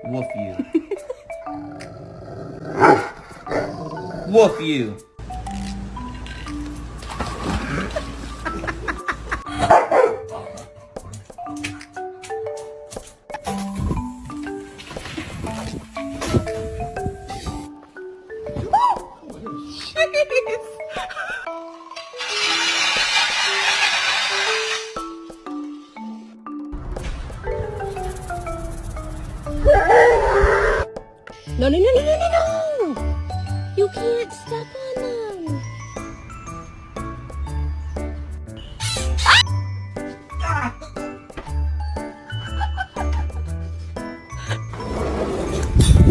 Woof you. Woof you. No, no, no, no, no, no, no! You can't stop.